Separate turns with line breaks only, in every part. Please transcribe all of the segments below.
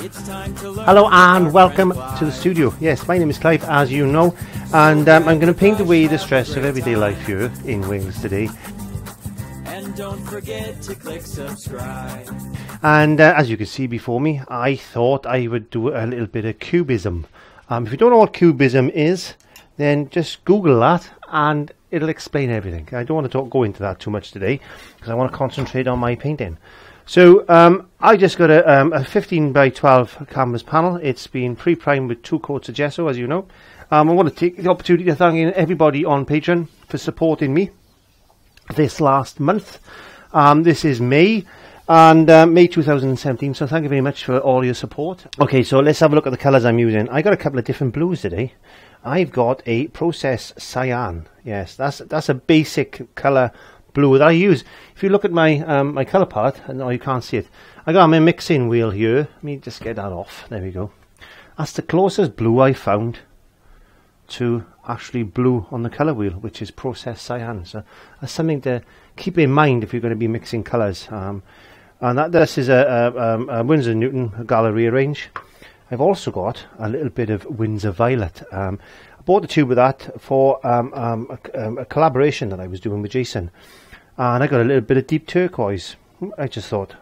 Hello and welcome to the studio. Yes, my name is Clive, as you know, and I'm going to paint away the stress of everyday life here in Wales today.
And don't forget to click subscribe.
And as you can see before me, I thought I would do a little bit of cubism. If you don't know what cubism is, then just Google that and it'll explain everything. I don't want to go into that too much today because I want to concentrate on my painting. So I just got a 15 by 12 canvas panel. It's been pre-primed with 2 coats of gesso, as you know. I want to take the opportunity to thank everybody on Patreon for supporting me this last month. This is May, and May 2017, so thank you very much for all your support. Okay, so let's have a look at the colours I'm using. I got a couple of different blues today. I've got a Process Cyan. Yes, that's a basic colour blue that I use. If you look at my my colour palette, and you can't see it, I got my mixing wheel here. Let me just get that off. There we go. That's the closest blue I found to actually blue on the colour wheel, which is Process Cyan. So that's something to keep in mind if you're going to be mixing colours. And this is a Winsor Newton Galeria range. I've also got a little bit of Winsor Violet. I bought the tube of that for a collaboration that I was doing with Jason. And I got a little bit of deep turquoise. I just thought,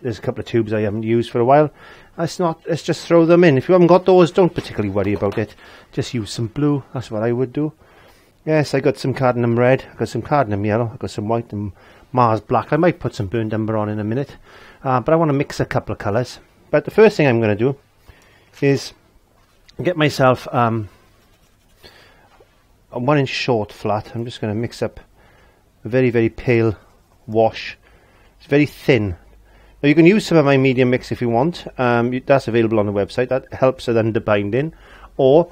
there's a couple of tubes I haven't used for a while. Let's just throw them in. If you haven't got those, don't particularly worry about it. Just use some blue. That's what I would do. Yes, I got some cadmium red. I got some cadmium yellow. I got some white and Mars black. I might put some burnt umber on in a minute. But I want to mix a couple of colours. But the first thing I'm going to do is get myself a 1-inch short flat. I'm just going to mix up a very, very pale wash. It's very thin. Now you can use some of my medium mix if you want. That's available on the website. That helps with underbinding. Or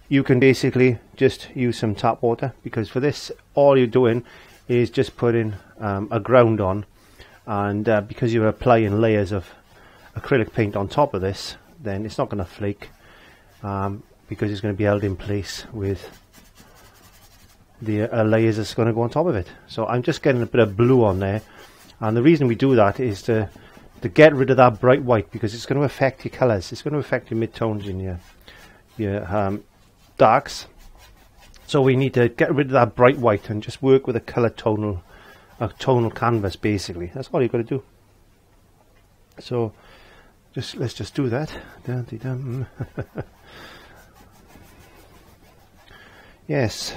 you can basically just use some tap water, because for this all you're doing is just putting a ground on, and because you're applying layers of acrylic paint on top of this, then it's not going to flake, because it's going to be held in place with the layers that's going to go on top of it. So I'm just getting a bit of blue on there, and the reason we do that is to get rid of that bright white, because it's going to affect your colours. It's going to affect your mid-tones and your darks. So we need to get rid of that bright white and just work with a colour tonal canvas, basically. That's all you've got to do. So let's just do that. Yes.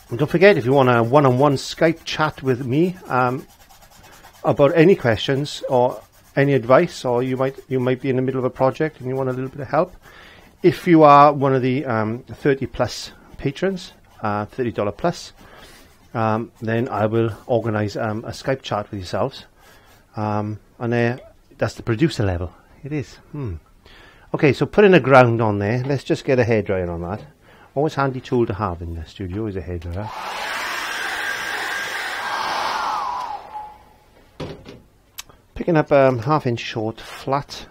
And don't forget, if you want a one-on-one Skype chat with me about any questions or any advice, or you might be in the middle of a project and you want a little bit of help. If you are one of the 30 plus patrons, $30 plus, then I will organise a Skype chat with yourselves, and that's the producer level. It is. Okay, so putting a ground on there. Let's just get a hairdryer on that. Always handy tool to have in the studio is a hairdryer. Picking up a 1/2-inch short flat,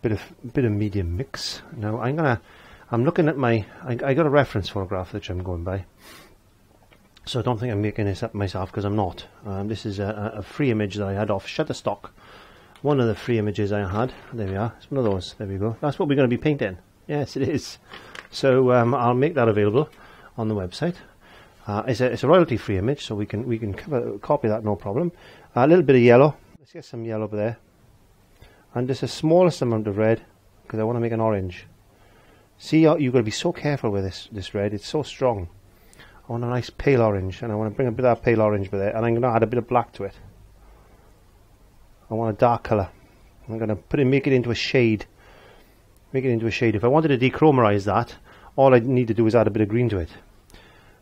bit of medium mix. Now I'm looking at I got a reference photograph which I'm going by, so I don't think I'm making this up myself, because I'm not. This is a free image that I had off Shutterstock. One of the free images I had. There we are. It's one of those. There we go. That's what we're going to be painting. Yes, it is. So I'll make that available on the website. It's a royalty-free image, so we can copy that, no problem. A little bit of yellow. Let's get some yellow over there, and just the smallest amount of red, because I want to make an orange. See, you've got to be so careful with this red. It's so strong. I want a nice pale orange, and I want to bring a bit of that pale orange over there, and I'm going to add a bit of black to it. I want a dark colour. I'm going to make it into a shade. Make it into a shade. If I wanted to dechromerize that, all I need to do is add a bit of green to it.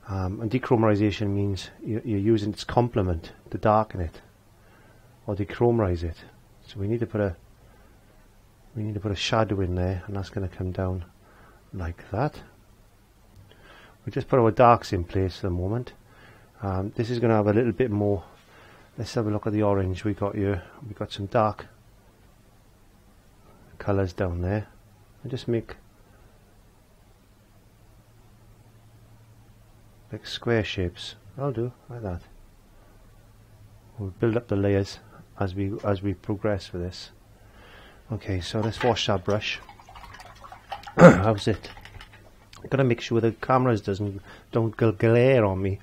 And dechromerization means you're using its complement to darken it or dechromerize it. So we need to put a shadow in there, and that's going to come down like that. We just put our darks in place for the moment. This is going to have a little bit more. Let's have a look at the orange we got here. We got some dark colours down there. And just make like square shapes. I'll do like that. We'll build up the layers as we progress with this. Okay, so let's wash our brush. How's it? I've got to make sure the cameras don't glare on me.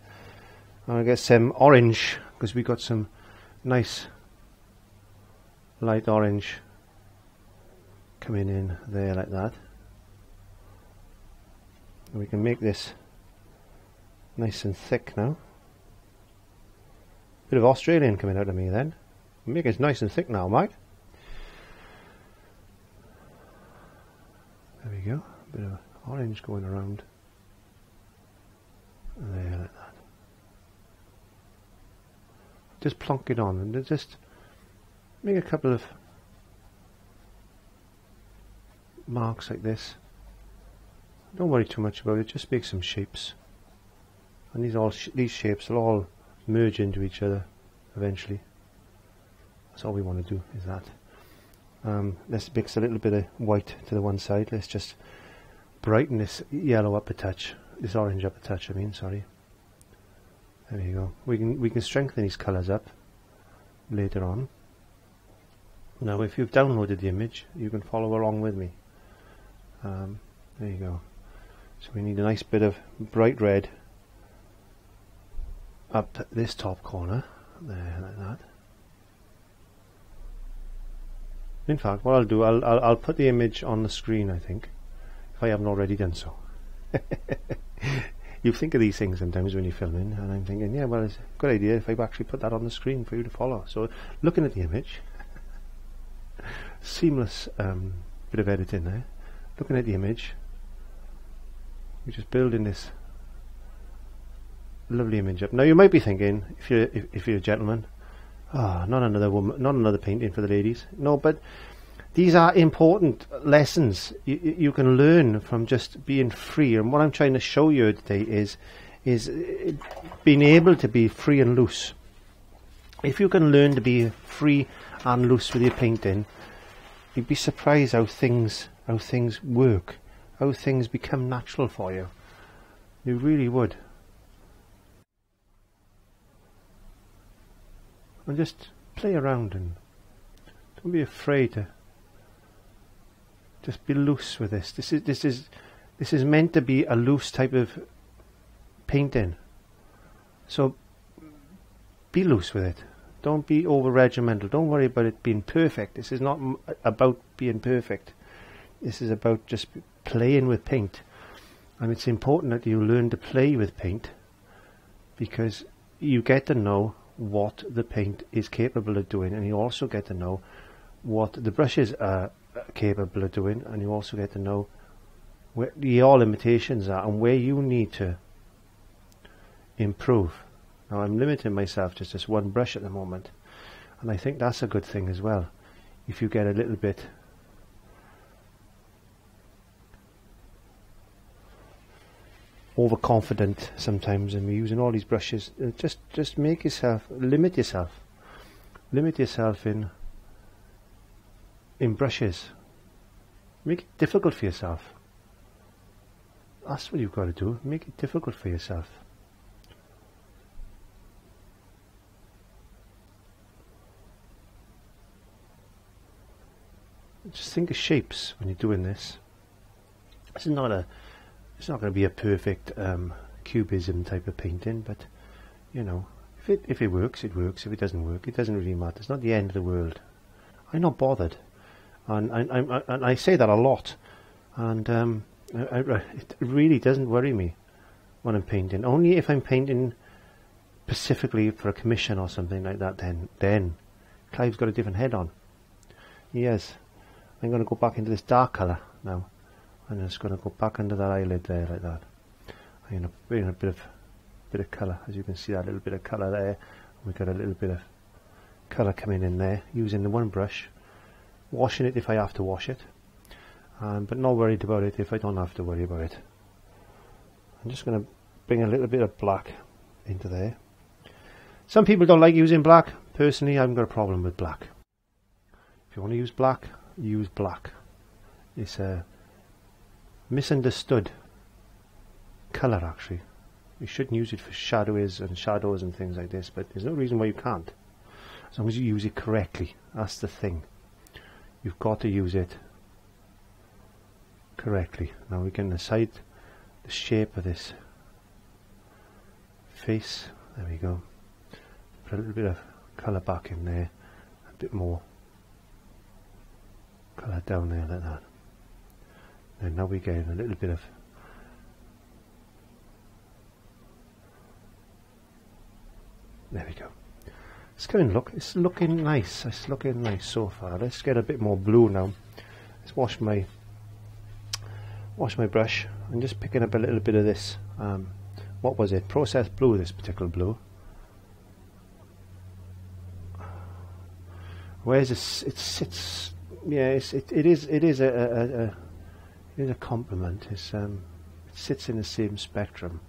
I'll get some orange, because we got some nice light orange coming in there like that. And we can make this nice and thick now. Bit of Australian coming out of me then. Make it nice and thick now, Mike. There we go. Bit of orange going around there like that. Just plonk it on and just make a couple of marks like this. Don't worry too much about it, just make some shapes. And these shapes will all merge into each other eventually. That's all we want to do, is that. Let's mix a little bit of white to the one side. Let's just brighten this yellow up a touch. This orange up a touch, I mean, sorry. There you go. We can strengthen these colours up later on. Now if you've downloaded the image, you can follow along with me. There you go. So we need a nice bit of bright red up this top corner, there, like that. In fact, what I'll do, I'll put the image on the screen, I think, if I haven't already done so. You think of these things sometimes when you're filming, and I'm thinking, yeah, well, it's a good idea if I actually put that on the screen for you to follow. So, looking at the image, seamless bit of editing there. Looking at the image, we're just building this lovely image up. Now you might be thinking, if you're a gentleman, not another woman, not another painting for the ladies. No, but these are important lessons you can learn from just being free. And what I'm trying to show you today is being able to be free and loose. If you can learn to be free and loose with your painting, you'd be surprised how things work, how things become natural for you. You really would. And just play around and don't be afraid to just be loose with this. This is meant to be a loose type of painting. So be loose with it. Don't be over regimental. Don't worry about it being perfect. This is not about being perfect. This is about just playing with paint. And it's important that you learn to play with paint, because you get to know what the paint is capable of doing, and you also get to know what the brushes are capable of doing, and you also get to know where your limitations are and where you need to improve. Now I'm limiting myself to just one brush at the moment, and I think that's a good thing as well. If you get a little bit overconfident sometimes and we're using all these brushes, just make yourself, limit yourself in brushes. Make it difficult for yourself. That's what you've got to do. Make it difficult for yourself. Just think of shapes when you're doing this. It's not going to be a perfect cubism type of painting, but you know, if it works, it works. If it doesn't work, it doesn't really matter. It's not the end of the world. I'm not bothered, and I say that a lot, and it really doesn't worry me when I'm painting. Only if I'm painting specifically for a commission or something like that, then Clive's got a different head on. Yes, I'm going to go back into this dark colour now. I'm just going to go back under that eyelid there like that. I'm going to bring in a bit of colour. As you can see, that little bit of colour there. We've got a little bit of colour coming in there using the one brush, washing it if I have to wash it, but not worried about it if I don't have to worry about it. I'm just going to bring a little bit of black into there. Some people don't like using black. Personally, I haven't got a problem with black. If you want to use black, use black. It's a misunderstood colour, actually. You shouldn't use it for shadows and things like this, but there's no reason why you can't. as long as you use it correctly. That's the thing. You've got to use it correctly. Now we can decide the shape of this face. There we go. Put a little bit of colour back in there, a bit more colour down there like that. And now we get a little bit of there we go. It's looking nice. It's looking nice so far. Let's get a bit more blue now. Let's wash my brush. I'm just picking up a little bit of this. What was it? Processed blue. This particular blue. Whereas it sits. Yeah, it is a compliment. It sits in the same spectrum.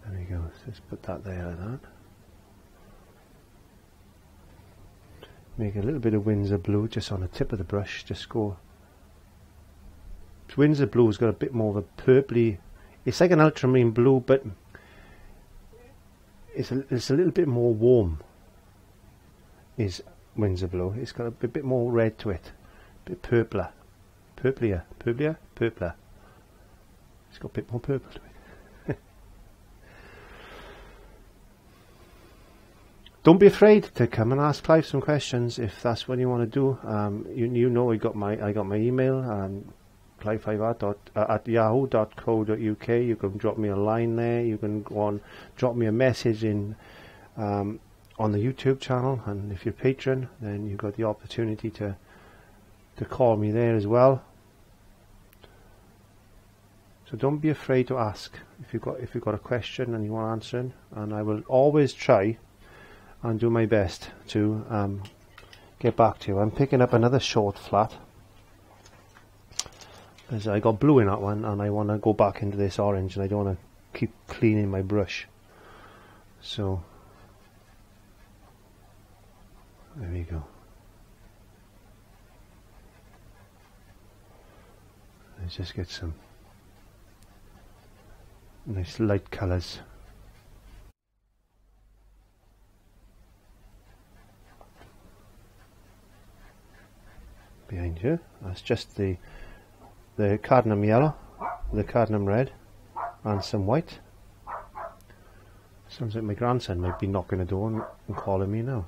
There we go. Let's put that there like that. Make a little bit of Winsor blue just on the tip of the brush. Just go. Winsor blue's got a bit more of a purpley. It's like an ultramarine blue, but it's a little bit more warm. Is Winsor blue? It's got a bit more red to it, a bit purpler. Purpler. It's got a bit more purple to it. Don't be afraid to come and ask Clive some questions if that's what you want to do. You know, I got my email, clive5art at yahoo.co.uk. You can drop me a line there. You can go on, drop me a message in on the YouTube channel, and if you're a patron, then you've got the opportunity to call me there as well. So don't be afraid to ask if you've got a question and you want answering, and I will always try and do my best to get back to you. I'm picking up another short flat because I got blue in that one, and I want to go back into this orange, and I don't want to keep cleaning my brush. So there we go. Let's just get some nice light colours. Behind you, that's just the cardamom yellow, the cardamom red, and some white. Sounds like my grandson might be knocking the door and calling me now.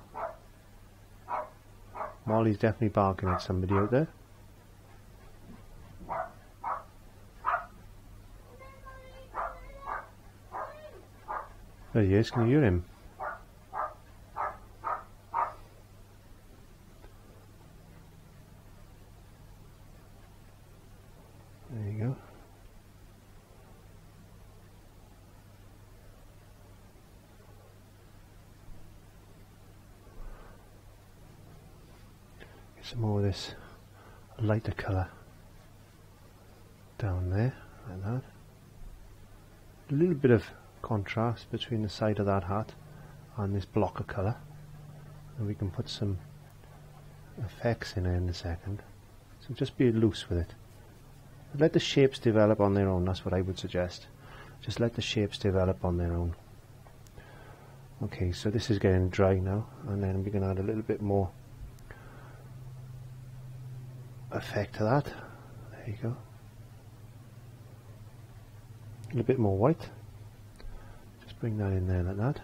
Molly's definitely barking at somebody out there. There he is, can you hear him? There you go. Get some more of this lighter colour down there, like that. A little bit of contrast between the side of that hat and this block of colour, and we can put some effects in there in a second. So just be loose with it. Let the shapes develop on their own. That's what I would suggest. Just let the shapes develop on their own. Okay, so this is getting dry now, and then we can add a little bit more effect to that. There you go. A little bit more white. Just bring that in there like that,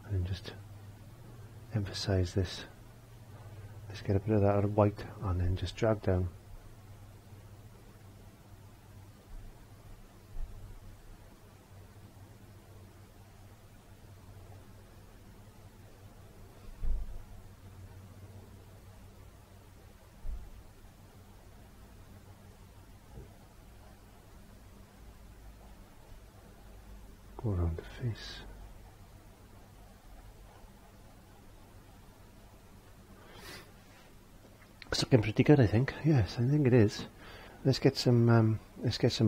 and just emphasize this. Let's get a bit of that white, and then just drag down. Go around the face. It's looking pretty good, I think. Yes, I think it is. Let's get some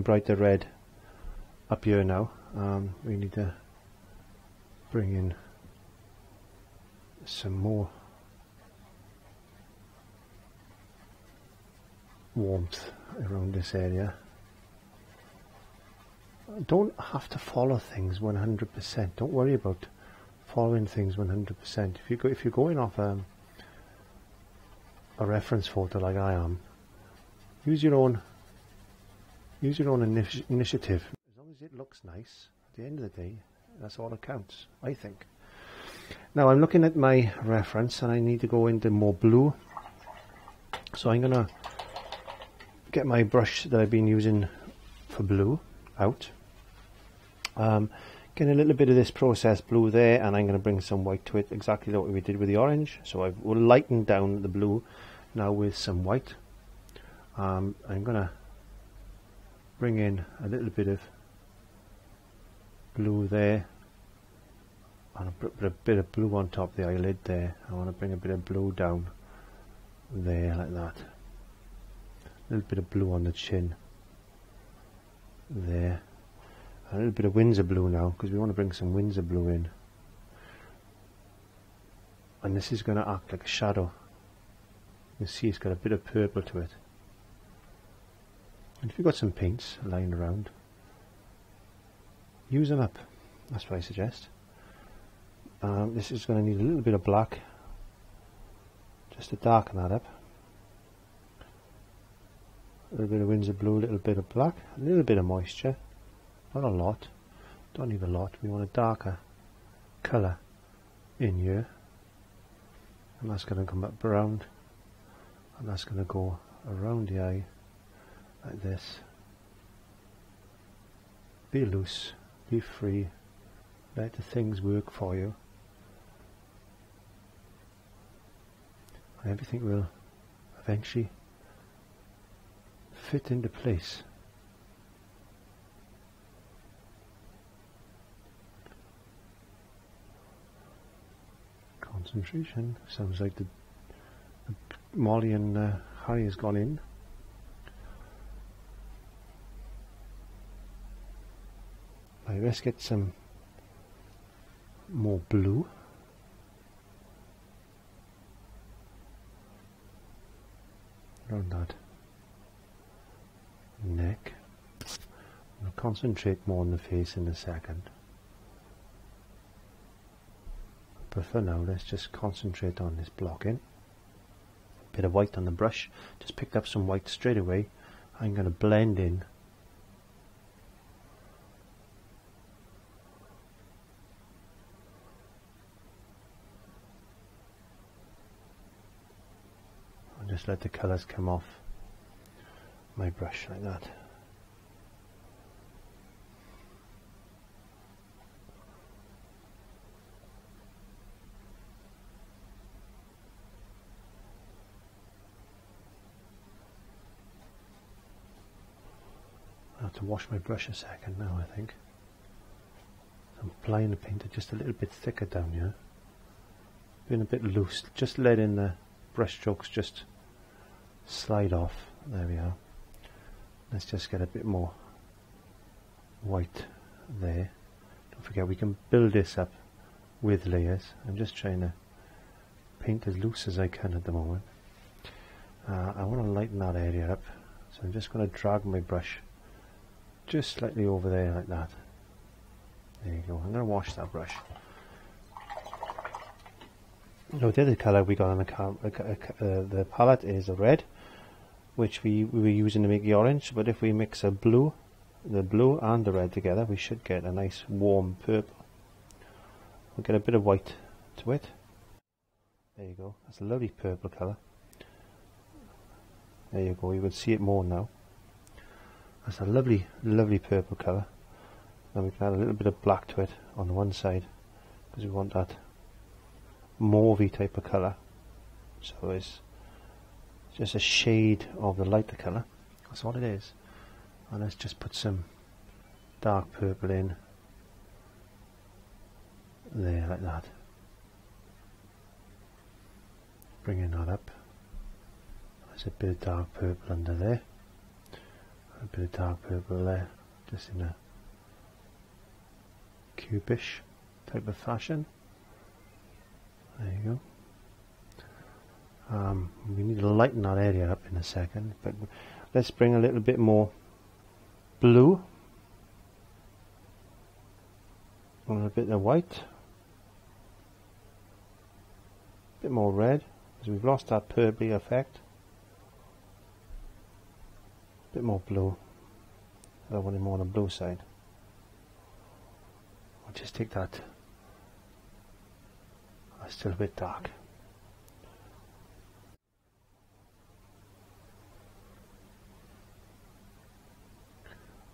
brighter red up here now. We need to bring in some more warmth around this area. don't have to follow things 100%. Don't worry about following things 100%. If you're going off a reference photo like I am, use your own initiative. As long as it looks nice, at the end of the day, that's all that counts, I think. Now I'm looking at my reference and I need to go into more blue. So I'm gonna get my brush that I've been using for blue out. Get a little bit of this processed blue there, and I'm going to bring some white to it, exactly like we did with the orange. So I will lighten down the blue now with some white. I'm going to bring in a little bit of blue there, and a bit of blue on top of the eyelid there. I want to bring a bit of blue down there like that. A little bit of blue on the chin there. A little bit of Winsor blue now, because we want to bring some Winsor blue in. And this is going to act like a shadow. You see it's got a bit of purple to it. And if you've got some paints lying around, use them up. That's what I suggest. This is going to need a little bit of black, just to darken that up. A little bit of Winsor blue, a little bit of black, a little bit of moisture. Not a lot, don't need a lot. We want a darker colour in here, and that's going to come up around, and that's going to go around the eye like this. Be loose, be free, let the things work for you, and everything will eventually fit into place. Concentration. Sounds like the Molly and Harry has gone in. Right, let's get some more blue. Around that neck. I'll concentrate more on the face in a second. But for now, let's just concentrate on this blocking. Bit of white on the brush. Just picked up some white straight away. I'm going to blend in. And just let the colours come off my brush like that. I have to wash my brush a second now, I think. I'm applying the paint just a little bit thicker down here. Being a bit loose, just letting the brush strokes just slide off. There we are. Let's just get a bit more white there. Don't forget we can build this up with layers. I'm just trying to paint as loose as I can at the moment. I want to lighten that area up, so I'm just going to drag my brush just slightly over there like that. There you go. I'm going to wash that brush. Now the other colour we got on the palette is a red, which we were using to make the orange, but if we mix the blue and the red together, we should get a nice warm purple. We'll get a bit of white to it. There you go. That's a lovely purple colour. There you go. You can see it more now. That's a lovely, lovely purple colour. Then we can add a little bit of black to it on the one side, because we want that mauvey type of colour. So it's just a shade of the lighter colour. That's all it is. And let's just put some dark purple in there like that. Bringing that up. There's a bit of dark purple under there. A bit of dark purple there, just in a cubish type of fashion. There you go. We need to lighten that area up in a second, but let's bring a little bit more blue A little bit of white, a bit more red, because we've lost that purpley effect. A bit more blue. I want it more on the blue side. I'll just take that. It's still a bit dark.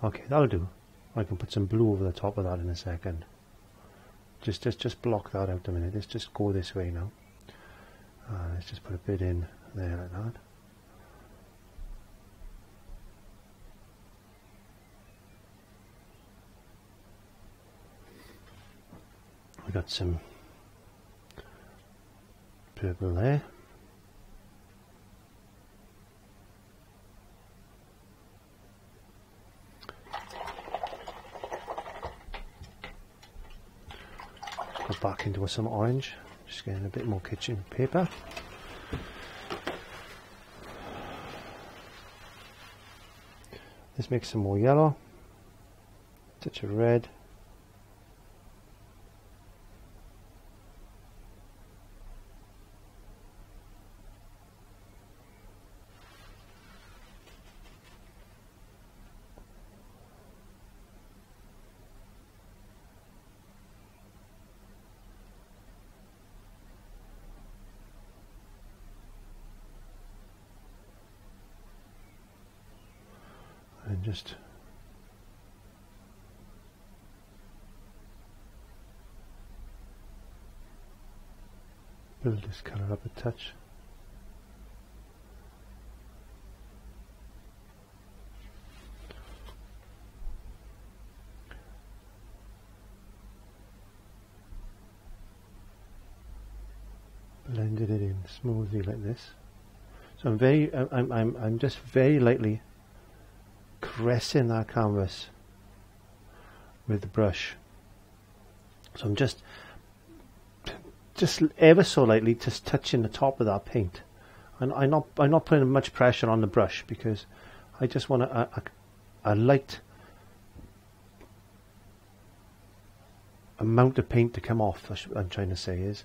Okay, that'll do. I can put some blue over the top of that in a second. Just block that out a minute. Let's just go this way now. Let's just put a bit in there like that. We got some purple there. Go back into some orange, just getting a bit more kitchen paper. Let's make some more yellow, touch of red. And just build this colour up a touch. Blended it in smoothly like this. So I'm just very lightly caressing that canvas with the brush. So I'm just ever so lightly just touching the top of that paint, and I'm not putting much pressure on the brush, because I just want a light amount of paint to come off. I'm trying to say is,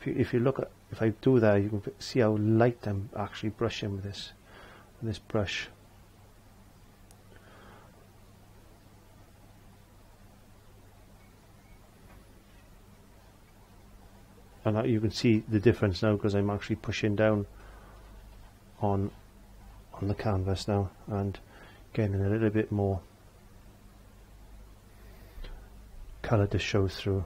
if you look at, if I do that, you can see how light I'm actually brushing with this brush. And you can see the difference now, because I'm actually pushing down on the canvas now and getting a little bit more colour to show through.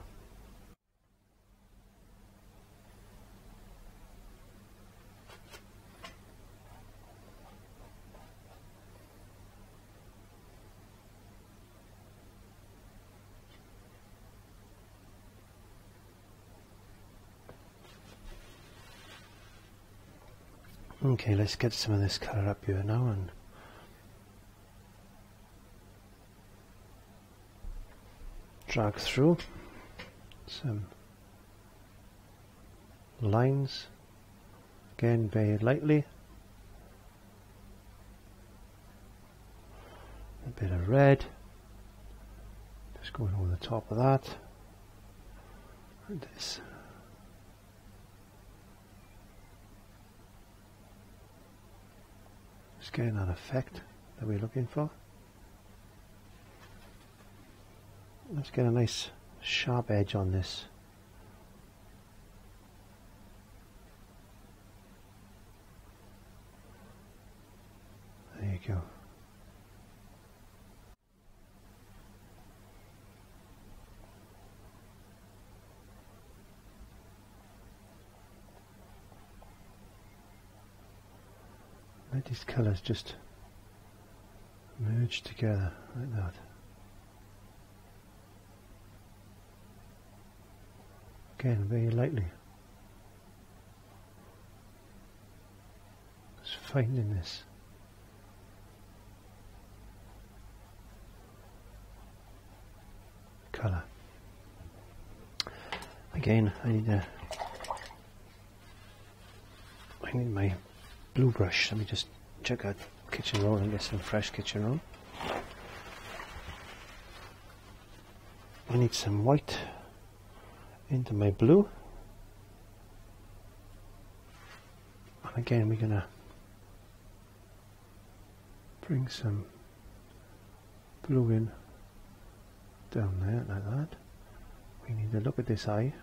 Okay, let's get some of this colour up here now and drag through some lines, again very lightly, a bit of red, just going over the top of that, and this. Just getting that effect that we're looking for. Let's get a nice sharp edge on this. There you go. Let these colours just merge together like that. Again, very lightly. Just finding this colour. Again, I need my blue brush. Let me just check out kitchen roll and get some fresh kitchen roll. I need some white into my blue. And again, we're going to bring some blue in down there like that. We need to look at this eye.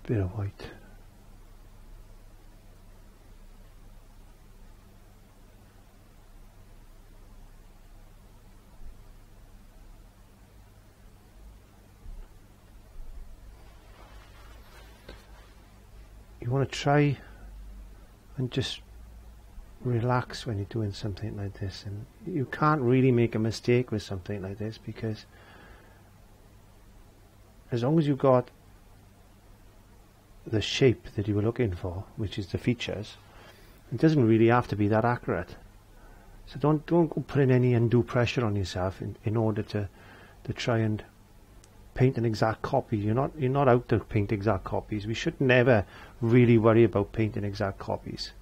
Bit of white. You want to try and just relax when you're doing something like this, and you can't really make a mistake with something like this, because as long as you've got the shape that you were looking for, which is the features, it doesn't really have to be that accurate. So don't go putting any undue pressure on yourself in order to try and paint an exact copy. You're not out to paint exact copies. We should never really worry about painting exact copies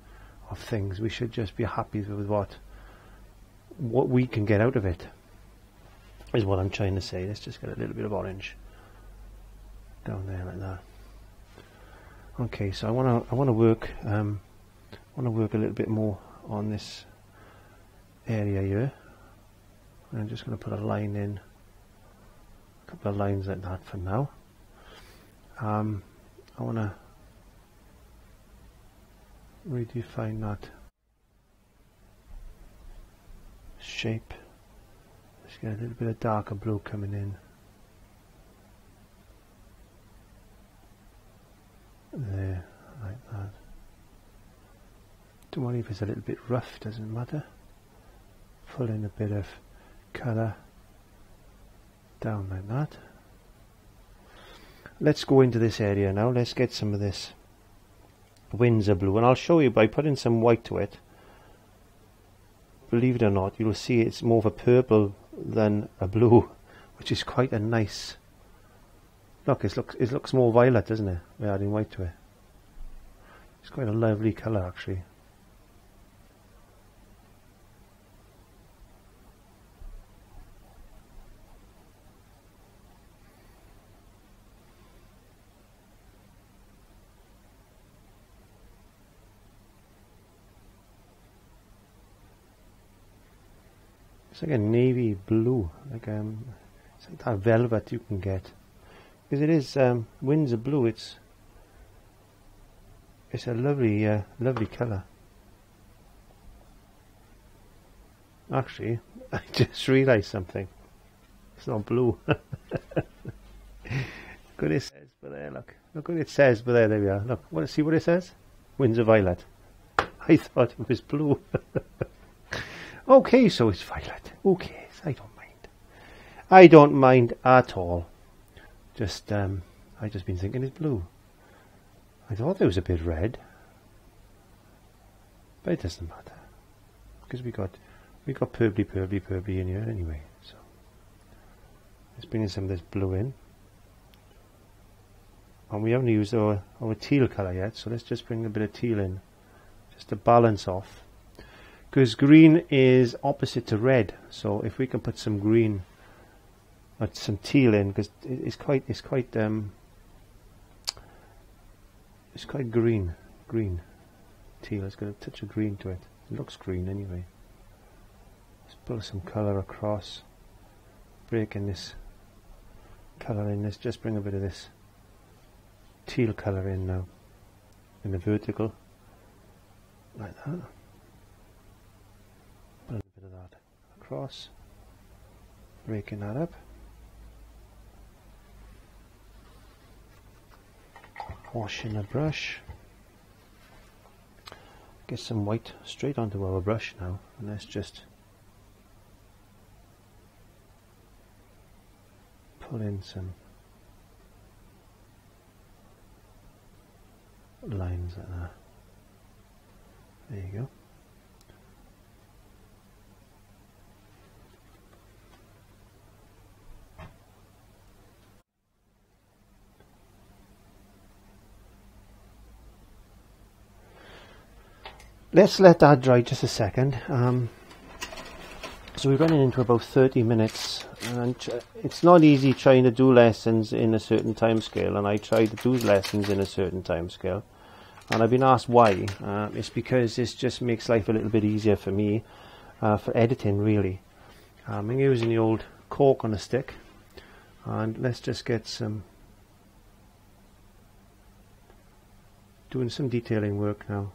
of things. We should just be happy with what we can get out of it, is what I'm trying to say. Let's just get a little bit of orange down there like that. Okay, so I want to work a little bit more on this area here. I'm just going to put a line in, a couple of lines like that for now. I want to redefine that shape. Just get a little bit of darker blue coming in. There, like that. Don't worry if it's a little bit rough, doesn't matter. Pull in a bit of colour down like that. Let's go into this area now. Let's get some of this Winsor blue, and I'll show you by putting some white to it. Believe it or not, you'll see it's more of a purple than a blue, which is quite a nice look. It looks more violet, doesn't it, by adding white to it. It's quite a lovely colour actually. It's like a navy blue, it's like that velvet you can get, because it is Winsor blue. It's a lovely lovely colour. Actually, I just realised something. It's not blue. Look what it says, but there, look what it says, but there we are. Look, see what it says? Winsor violet. I thought it was blue. Okay, so it's violet. Okay, so I don't mind. I don't mind at all. Just I just been thinking it's blue. I thought there was a bit red, but it doesn't matter, because we got purpley in here anyway. So let's bring in some of this blue in, and we haven't used our teal colour yet. So let's just bring a bit of teal in, just to balance off. Because green is opposite to red, so if we can put some green or some teal in, because it's quite green teal. It's got a touch of green to it. It looks green anyway. Let's pull some colour across, breaking this colour in. Let's just bring a bit of this teal colour in now, in the vertical, like that. Put a bit of that across, breaking that up. Washing a brush. Get some white straight onto our brush now, and let's just pull in some lines like that. There you go. Let's let that dry just a second. So we're running into about 30 minutes, and it's not easy trying to do lessons in a certain time scale, and I tried to do lessons in a certain time scale, and I've been asked why. It's because this just makes life a little bit easier for me, for editing really. I'm using the old cork on a stick, and let's just get doing some detailing work now.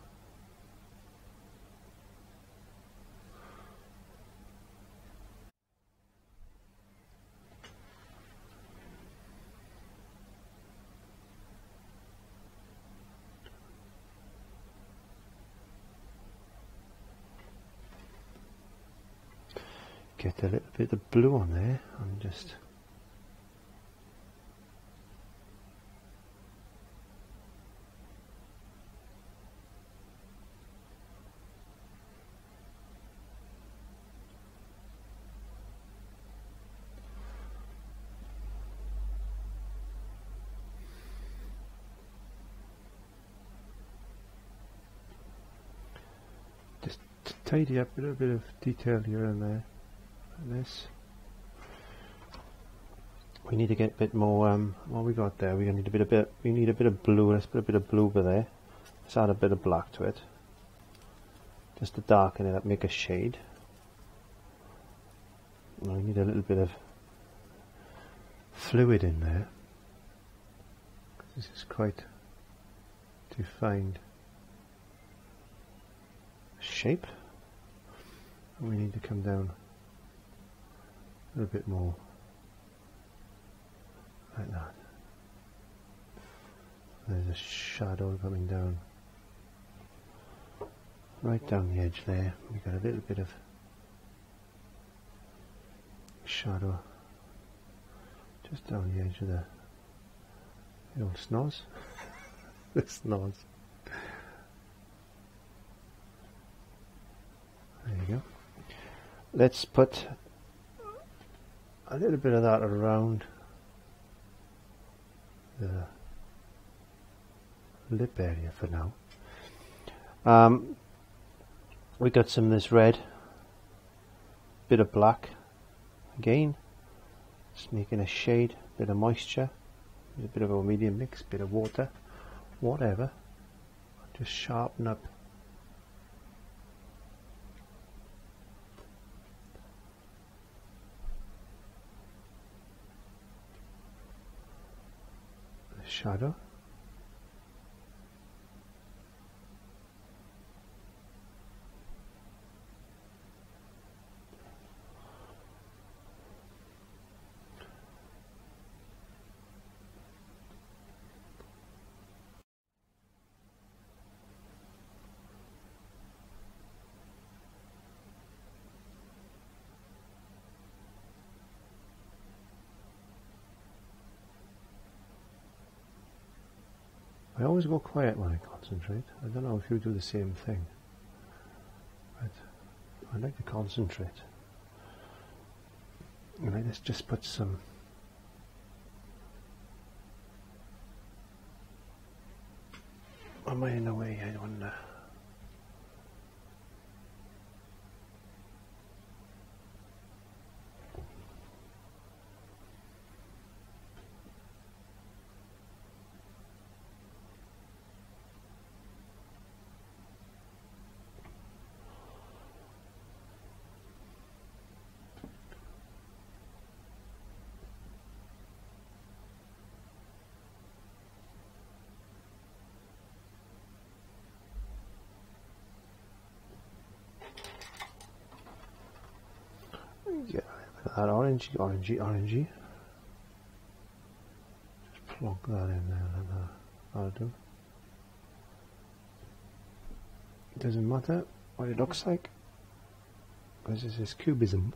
Get a little bit of blue on there and just tidy up a little bit of detail here and there. This we need to get a bit more. What we got there? We need a bit. We need a bit of blue. Let's put a bit of blue over there. Let's add a bit of black to it, just to darken it up, make a shade. And we need a little bit of fluid in there. This is quite defined shape, and we need to come down a little bit more like that. There's a shadow coming down right down the edge there. We've got a little bit of shadow just down the edge of the old snoz. The snoz. There you go. Let's put a little bit of that around the lip area for now. We got some of this red, bit of black again, just making a shade, bit of moisture, a bit of a medium mix, bit of water, whatever, just sharpen up shadow. I always go quiet when I concentrate. I don't know if you do the same thing, but I like to concentrate. And I just put some am I in the way? I don't know. Yeah, that orangey. Just plonk that in there like that. That'll do. It doesn't matter what it looks like, because this is cubism.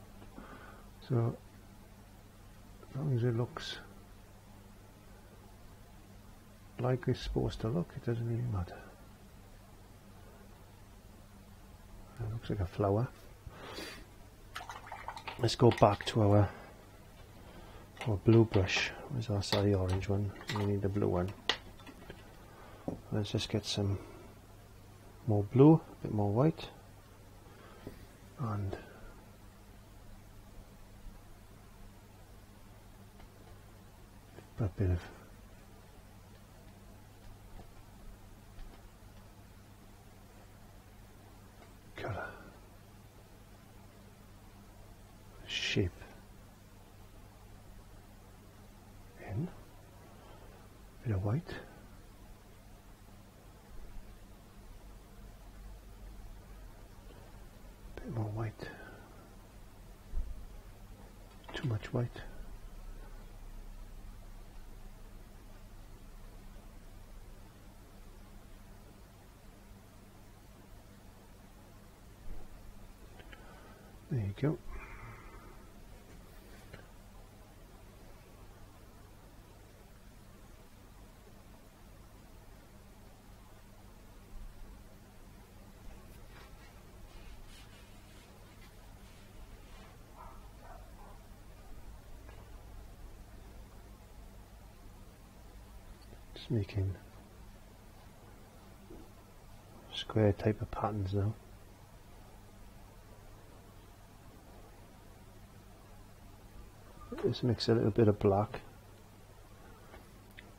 So as long as it looks like it's supposed to look, it doesn't really matter. Looks like a flower. Let's go back to our blue brush. Where's our, sorry, orange one? We need the blue one. Let's just get some more blue, a bit more white, and a bit of colour, shape in, a bit of white, a bit more white, too much white. There you go. Just making square type of patterns now. Just mix a little bit of black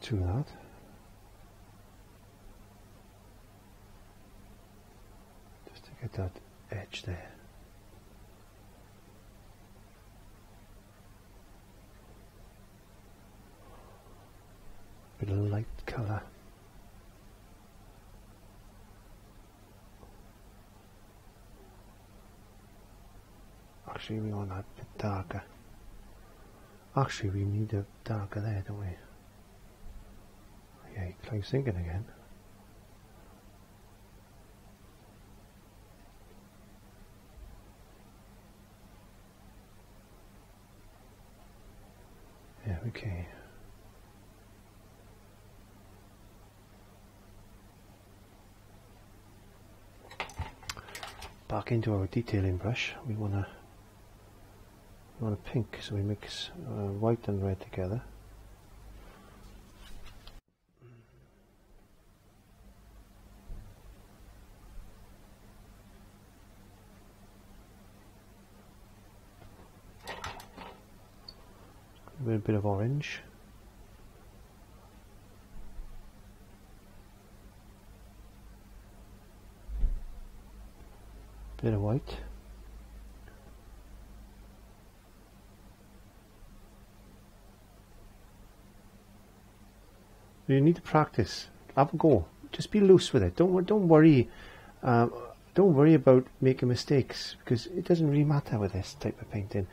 to that. Just to get that edge there. Bit of light colour. Actually, we want that a bit darker. Actually, we need a darker there, don't we? Yeah, Clive's thinking again. Yeah, okay. Back into our detailing brush, we want a pink, so we mix white and red together. With a bit of orange. Bit of white. You need to practice. Have a go. Just be loose with it. Don't worry. Don't worry about making mistakes, because it doesn't really matter with this type of painting.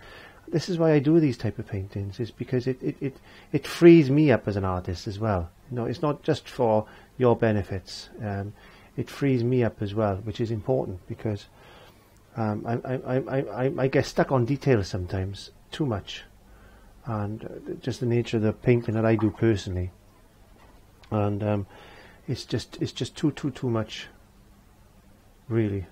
This is why I do these type of paintings. Is because it frees me up as an artist as well. You know, it's not just for your benefits. It frees me up as well, which is important, because I get stuck on details sometimes too much, and just the nature of the painting that I do personally. And it's just too much, really.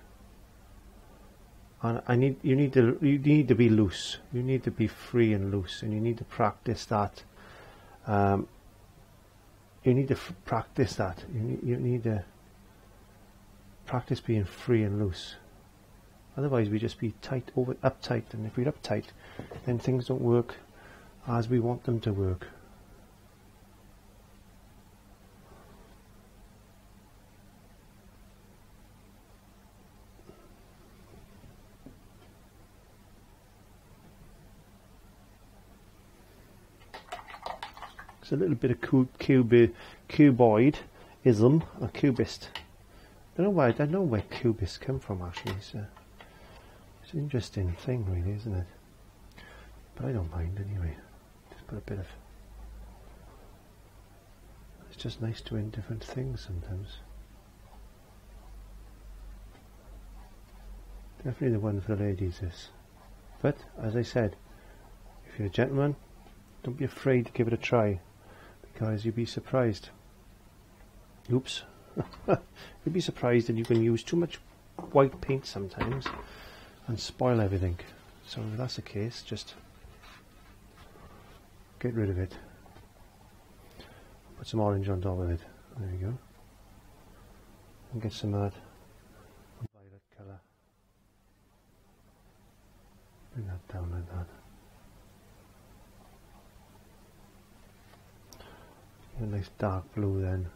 And you need to be loose. You need to be free and loose, and you need to practice that. You need to practice that. You need to practice being free and loose. Otherwise, we just be uptight, and if we're uptight, then things don't work as we want them to work. A little bit of cuboidism, or cubist. I don't know where cubists come from, actually. It's an interesting thing, really, isn't it? But I don't mind anyway. Just put a bit of. It's just nice doing different things sometimes. Definitely the one for the ladies, this. But as I said, if you're a gentleman, don't be afraid to give it a try. Because you'd be surprised. Oops. You'd be surprised that you can use too much white paint sometimes and spoil everything. So if that's the case, just get rid of it. Put some orange on top of it. There you go. And get some of that violet colour. Bring that down like that. Get a nice dark blue then.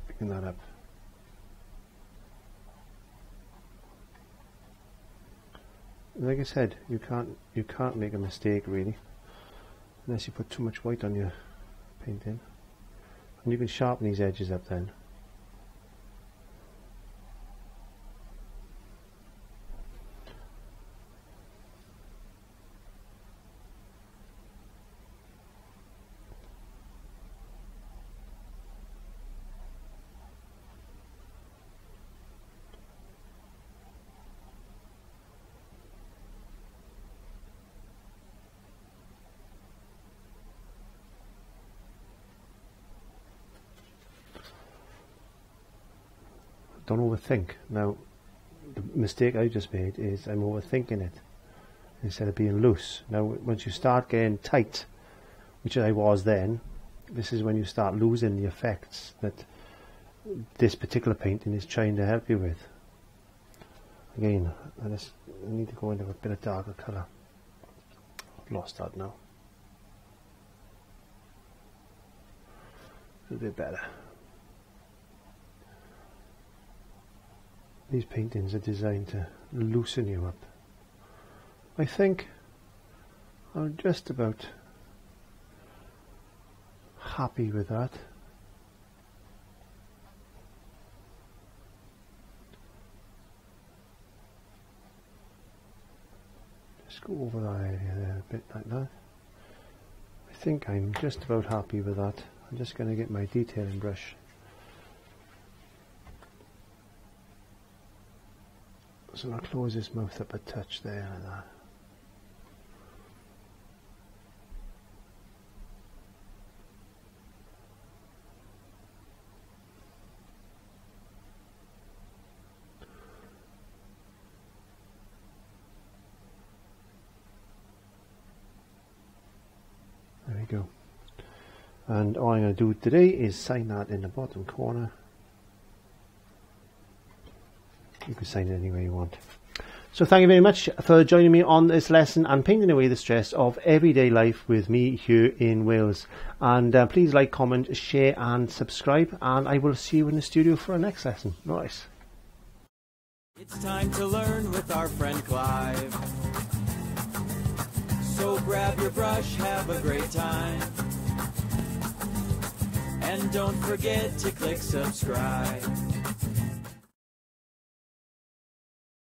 Picking that up. Like I said, you can't make a mistake really unless you put too much white on your painting, and you can sharpen these edges up then. Don't overthink. Now, the mistake I just made is I'm overthinking it instead of being loose. Now, once you start getting tight, which I was then, this is when you start losing the effects that this particular painting is trying to help you with. Again, I need to go into a bit of darker colour. I've lost that now. A bit better. These paintings are designed to loosen you up. I think I'm just about happy with that. Just go over that area there a bit like that. I think I'm just about happy with that. I'm just going to get my detailing brush. So I'll close his mouth up a touch there like that. There we go. And all I'm going to do today is sign that in the bottom corner. You can sign it any way you want. So thank you very much for joining me on this lesson and painting away the stress of everyday life with me here in Wales. And please like, comment, share and subscribe, and I will see you in the studio for our next lesson. Nice.
It's time to learn with our friend Clive. So grab your brush, have a great time. And don't forget to click subscribe.